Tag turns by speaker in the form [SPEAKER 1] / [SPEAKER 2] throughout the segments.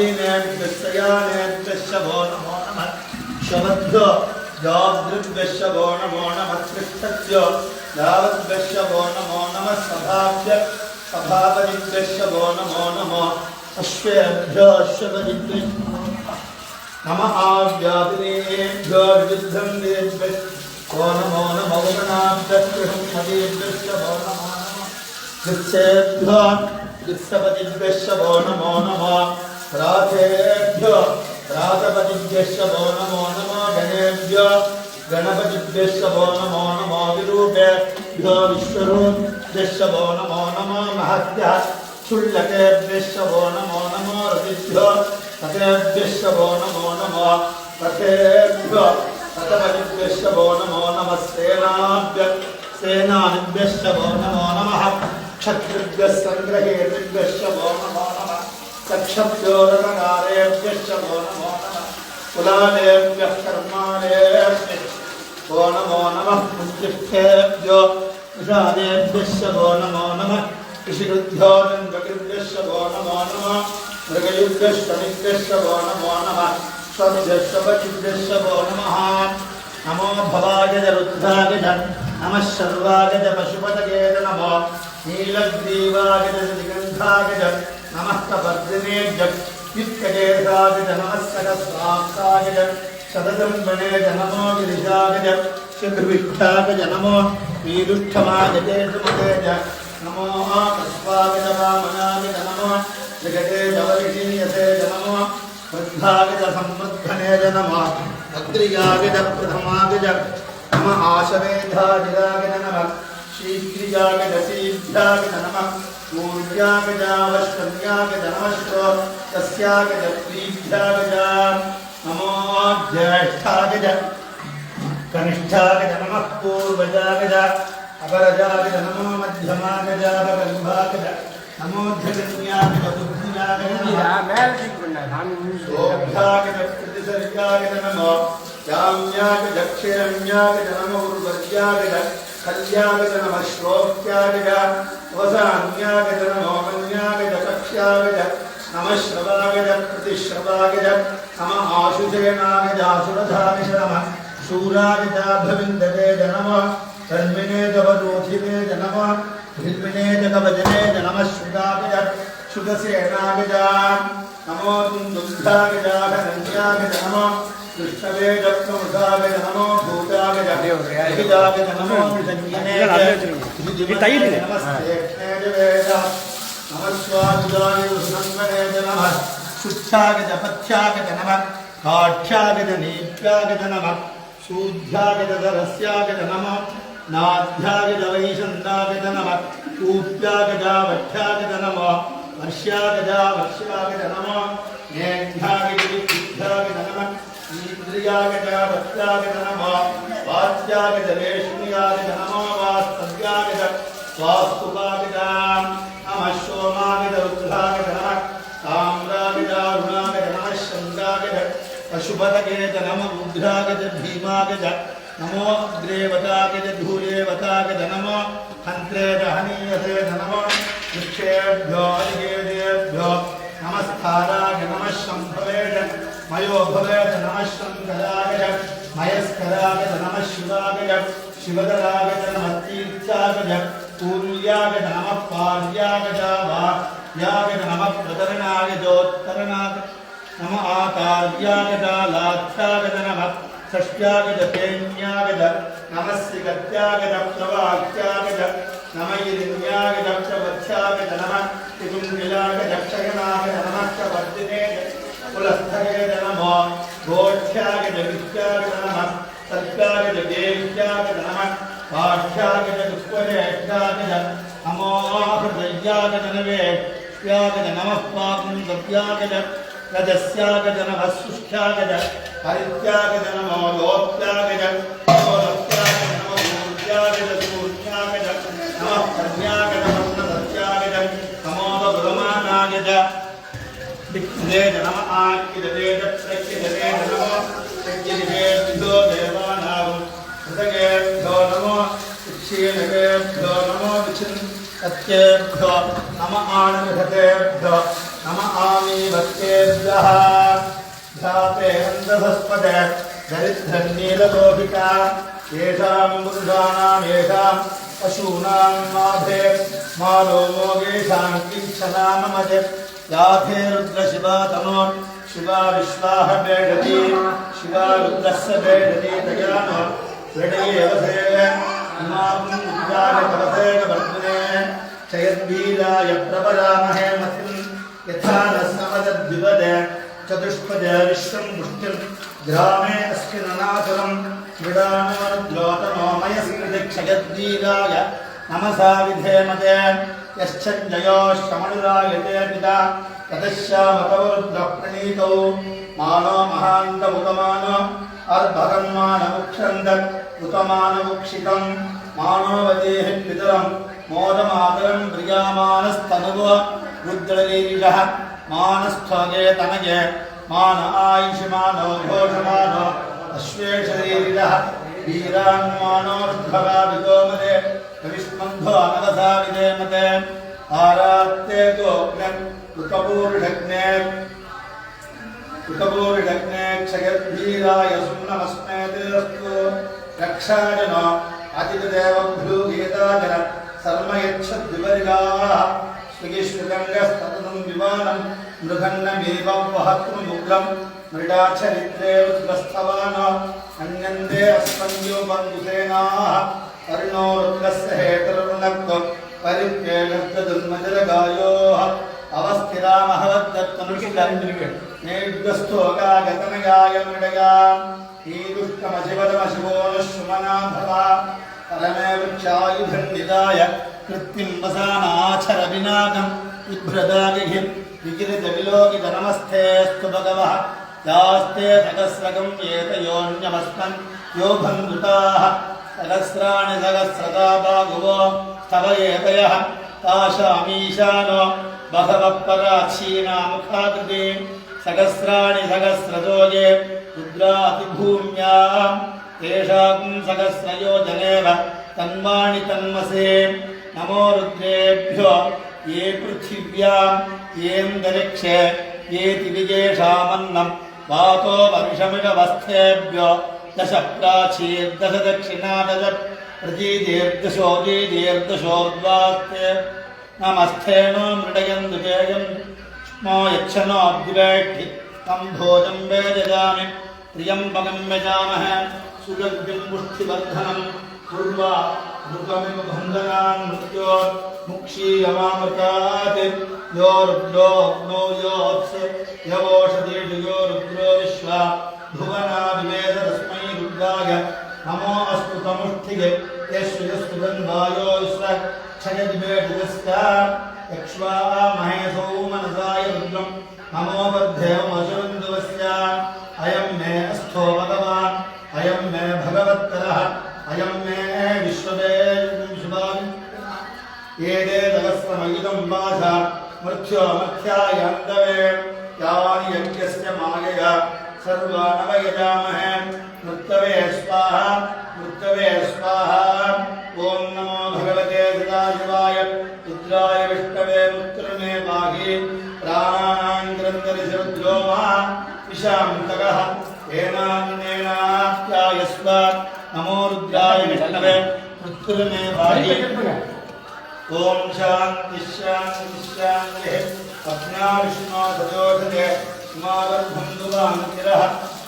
[SPEAKER 1] स्वाधीनेभ्यस्यानेभ्यश्चभो नमो नमः शवद्भ्यो जागृद्भ्यश्चभो नमो नमः पृष्ठभ्यो यावद्भ्यश्चभो नमो नमः सभापतिभ्यश्चभो नमो नमः अश्वेभ्यो अश्वपतिभ्यश्चभो नमः आव्यापिनेभ्यो विद्धंभ्यो नमो नमः उमनाभ्यश्चभो नमो नमः कृत्सेभ्यो कृत्सपतिभ्यश्चभो नमो नमः राधेभ्यो राधपतिभ्यश्चभो नमो नमः गणेभ्यो गणपतिभ्यश्चभो नमो नमः विरूपेभ्यो विश्वरूपेभ्यश्चभो नमो नमः महद्भ्यः क्षुल्लकेभ्यश्चभो नमो नमः रतिभ्यो रतेभ्यश्चभो नमो नमः रथेभ्यो रथपतिभ्यश्चभो नमो नमः सेनानिभ्यश्चभो नमो नमः क्षत्रिभ्यस्सङ्ग्रहेभ्यश्चभो नमो नमः सक्षभ्यो रथकारेभ्यश्चभो नमो नमः कुलालेभ्यः कर्मालेभ्यो नमो नमः पुष्टिष्ठेभ्यो विषादेभ्यश्चभो नमो नमः ऋषिकृभ्यो गङ्गकृभ्यश्चभो नमो नमः मृगयुभ्यश्चनिभ्यश्चभो नमो नमः स्वभ्यश्चपतिभ्यश्चभो नमः नमो भवागज रुद्रागज नमः शर्वागज पशुपतये नमो नीलग्रीवागज दिगन्धागज नमः कपर्दिनेज युक्तकेशागज नमः सकस्वाक्षागज शतदम्बनेज नमो गिरिशागज चतुर्विष्ठागज नमो वीरुष्ठमागजेश नमो कस्वागज वामनागज नमो जगतेज वरिषीयसेज नमो वृद्धागज संवृद्धनेज नमः अग्रियागज प्रथमागज नमः आशवेधागज नमः शीघ्रियागज सीभ्यागज नमः सूर्यागजावश्वन्यागज नमः तस्यागज प्रीभ्यागज नमो ज्येष्ठागज कनिष्ठागज नमः पूर्वजागज अपरजागज नमो मध्यमागजागज नमो धन्यागज बुद्धियागज शोभ्यागज प्रतिसर्यागज नमो याम्यागज क्षीरम्यागज नमो उर्वर्यागज कल्यागज नमः श्लोक्यागज वसान्यागज नमो मन्यागज कक्ष्यागज नमः श्रवागज प्रतिश्रवागज नमः आशुसेनागज आसुरधागज नमः शूरागजाभविन्दवे नमः कर्मिणे जवरोधिवे नमः भिल्मिने जगवजने नमः शुदागज शुदसेनागज नमो दुन्दुग्धागजाघनन्यागज नमः कृष्णवे जप्रमुखागज नमो भूतागज हितागज नमो विजन्यने नमस्तेष्णे जवेद नमः स्वादुदाय उष्णन्वने नमः शुच्छागज पथ्यागज नमः काठ्यागज नीत्यागज नमः शूद्ध्यागज धरस्यागज नमः नाध्यागज वैशन्दागज नमः ऊप्यागजावठ्यागज नमः वर्ष्यागजावक्ष्यागज नमः नेध्यागज विद्यागज नमः इंद्रियागजावत्यागज नमः वाच्यागज रेष्म्यागज नमः वास्तव्यागज स्वास्तुपागज नमः सोमागज रुद्रागज नमः ताम्रागजारुणागज नमः शङ्गागज पशुपतगेज नमः रुद्रागज भीमागज नमो अग्रेवतागज धूलेवतागज नमो हन्त्रेज हनीयसे नमो वृक्षेभ्यो अरिगेदेभ्यो नमस्काराय नमः शम्भवेज मयोभवेज नमः शङ्करागज मयस्करागज नमः शिवागज शिवदरागज नमः तीर्थागज पूर्यागज नमः पार्यागज वार्यागज नमः प्रतरणागजोत्तरणागज नमः आकार्यागज लाध्यागज नमः षष्ट्यागज पेन्यागज नमस्सिगत्यागज प्रवाक्यागज नमयिरिन्यागज प्रवत्यागज नमः तिगुण्डिलागज क्षयनागज नमः प्रवर्धिने कुलस्थगेज नमो गोष्ठ्यागज विद्यागज नमः सत्यागज देव्यागज नमः पाठ्यागज दुष्परेष्ठागज नमो हृदयागज नवेष्ट्यागज नमः पाकुन्दव्यागज रजस्यागज नमः सुष्ठ्यागज हरित्यागज नमो लोप्यागज नमो लप्यागज नमो सूर्यागज सूर्यागज नमः प्रज्ञागज वर्णसत्यागज नमो गुरुमानागज दिक्खिदेज नमः आक्किदेज प्रक्किदेज नमो प्रक्किदेभ्यो देवानां हृदयेभ्यो नमो क्षीणकेभ्यो नमो विचिन्तकेभ्यो नमः आनन्दकेभ्यो नम आमी भक्तेभ्यः ध्याते अन्तसस्पदे दरिद्रन्नीललोहिता येषां पुरुषाणां येषां पशूनां माधे मालो मोगेषां किञ्चनाममजे याथे रुद्रशिवा तनो शिवा विश्वाह बेडति शिवा रुद्रस्य बेडति तयानो बेडयेवसेन इमां उद्गारकवसेकवर्धने क्षयद्वीराय प्रपरामहे मतिं यथा न समदद्विपदे चतुष्पदे विश्वं पुष्टिं ग्रामे अस्मिन् अनाचलं मृडानोद्योतनोमयस्कृति क्षयद्वीराय नमसा विधेमते यश्चञ्जयोश्चमनुरायते पिता ततश्यामतवरुद्रः प्रणीतौ मानो महान्तमुतमानो अर्भगन्मानमुक्षन्द उतमानमुक्षितं मानोवदेः पितरं मोदमातरं प्रियामानस्तनुवो रुद्रलीरिषः मानस्थोगे तनये मान आयुष्मानो घोषमानो अश्वेशरीरिषः वीरान्मानो रुद्भगा विगोमदे कविष्मन्धो अनवसा विदेमते आरात्ते गोग्नम् उकपूरिषग्ने क्षयद्वीराय सुम्नमस्मे तेरस्तु रक्षाजनो अतिदेवभ्रूगीताजन सर्म यच्छद्विपरिगाः स्विगिष्विगङ्गस्तततं विमानं मृगन्नमेवं वहत्मुग्लं मृडाचरित्रे रुद्रस्थवानो अन्यन्ते अस्मन्योपन्दुसेनाः अरुणो रुद्रस्य हेतरुर्नक्तो परिप्रेणद्वदुन्मजरगायोः अवस्थिरामहवद्दत्तनुष्टन्निर्गस्तोगागतनगाय मृडगाम् ईदुष्टमशिवदमशिवो नश्वमना भवा परमे वृक्षायुधन्निदाय कृत्तिं वसानाचरविनाकं बिभ्रदागिहिं विकिरितविलोकितनमस्तेऽस्तु भगवः यास्ते सहस्रकं एतयोऽन्यमस्मन् यो बन्धुताः सहस्राणि सहस्रता बाहुवो तव एतयः ताशामीशानो बहवः पराच्छीनामुखाकृति सहस्राणि सहस्रजोगे रुद्रातिभूम्यां तेषां सहस्रयोजनेव तन्वाणि तन्मसे नमो रुद्रेभ्यो ये पृथिव्यां येऽन्तरिक्षे येति विजेषामन्नं वातो वर्षमिषवस्थेभ्यो दश प्राचीर्दश दक्षिणा दश प्रतीदीर्दशोदीदीर्दशोर्ध्वास्ते नमस्थेनो मृडयन्तु तेजं स्मो यच्छनोऽद्वेष्टि तं भोजं वेदयामि त्र्यम्बकं यजामहे सुगन्धिं पुष्टिवर्धनं कुर्वा मृगमिव बन्धनान् मृत्यो मुक्षीयमामृतात् यो रुद्रो नो योत्स यवोषधीषु यो रुद्रो विश्वा भुवनादिवेद तस्मै रुद्राय नमो अस्तु तमुष्ठिगे यस्व गन्धायो विश्व क्षयद्वेषस्य यक्ष्वा महेशौ मनसाय रुद्रं नमो बद्धेवमशुन्दुवस्य अयं मे अस्थो भगवान् अयं मे भगवत्तरः अयं मे विश्वदेशुभान् एते सहस्रमयुधं वाचा मृत्यो मध्यायान्तवे यानि यज्ञस्य मायया सर्वानवयजामहे मृत्तवे स्वाहा ॐ नमो भगवते सदाशिवाय रुद्राय विष्णवे मुत्रमे पाहि प्राणानां ग्रन्थरिषरुद्रो मा विशान्तकः येनान्येनाप्यायस्व नमो रुद्राय विष्णवे मुत्रमे पाहि ॐ शान्तिः शान्तिः शान्तिः अज्ञा विष्णो सजोषते हिमावर्धं दुवान्तिरः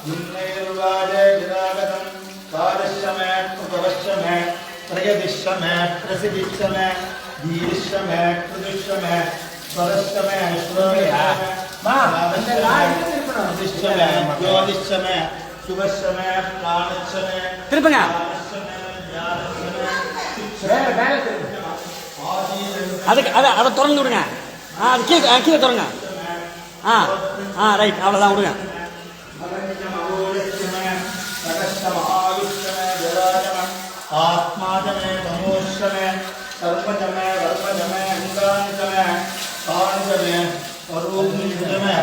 [SPEAKER 1] निम्नैर्वाजे विरागतं द्वादशमे उपवशमे त्रयोदशमे प्रसिद्धिशमे दीर्घशमे चतुर्दशमे स्वरशमे श्रोत्रशमे द्वादशमे ज्योतिषमे शुभशमे प्राणशमे
[SPEAKER 2] திருப்பங்க அதுக்கு அதை திறந்து விடுங்க. அது கீழே திறங்க. ரைட், அவ்வளோதான் விடுங்க.
[SPEAKER 1] आत्माजमे तमोशमे सर्पजमे वर्पजमे अंगानिजमे पाणिजमे अरूपनिजमे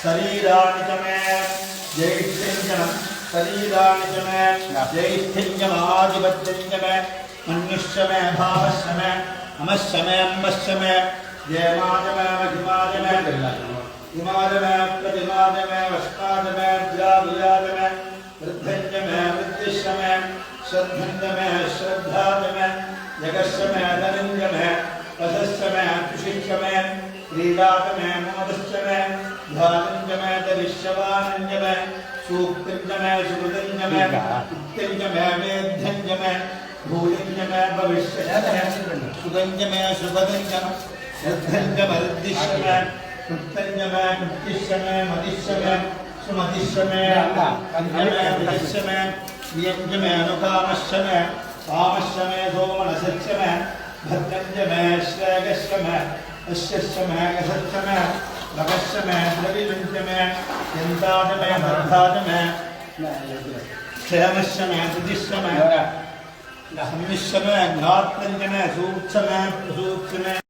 [SPEAKER 1] शरीरानिजमे जैष्ठ्यंजम शरीरानिजमे जैष्ठ्यंजम आदिवज्जंजमे मनुष्यमे भावश्यमे अमश्यमे अम्बश्यमे जयमाजमे महिमाजमे इमाजमे प्रतिमाजमे वष्टाजमे द्रावियाजमे वृद्धञ्जमे वृद्धिश्रमे श्रद्धञ्जमे श्रद्धाजमे जगश्रमे धनञ्जमे पदश्रमे तुषिश्रमे क्रीडाजमे मोदश्रमे ध्यानञ्जमे दरिश्यवानञ्जमे सूक्तिञ्जमे सुकृतिञ्जमे उत्तिञ्जमे वेद्यञ्जमे भूयञ्जमे भविष्यञ्जमे सुगञ्जमे सुपदञ्जमे श्रद्धञ्जमे ऋद्धिश्रमे कृत्यञ्जमे कृत्तिश्रमे मदिश्रमे सुमदिश्रमे कञ्जमे विदश्रमे वियञ्जमे अनुकामश्रमे कामश्रमे सोमनसश्रमे भद्रञ्जमे श्रेयश्रमे अश्यश्रमे गसश्रमे भगश्रमे द्रविपञ्चमे यन्ताजमे मर्धाजमे क्षेमश्रमे तुतिश्रमे सम्मिश्रमे घात्रञ्जमे सूक्ष्मे प्रसूक्ष्मे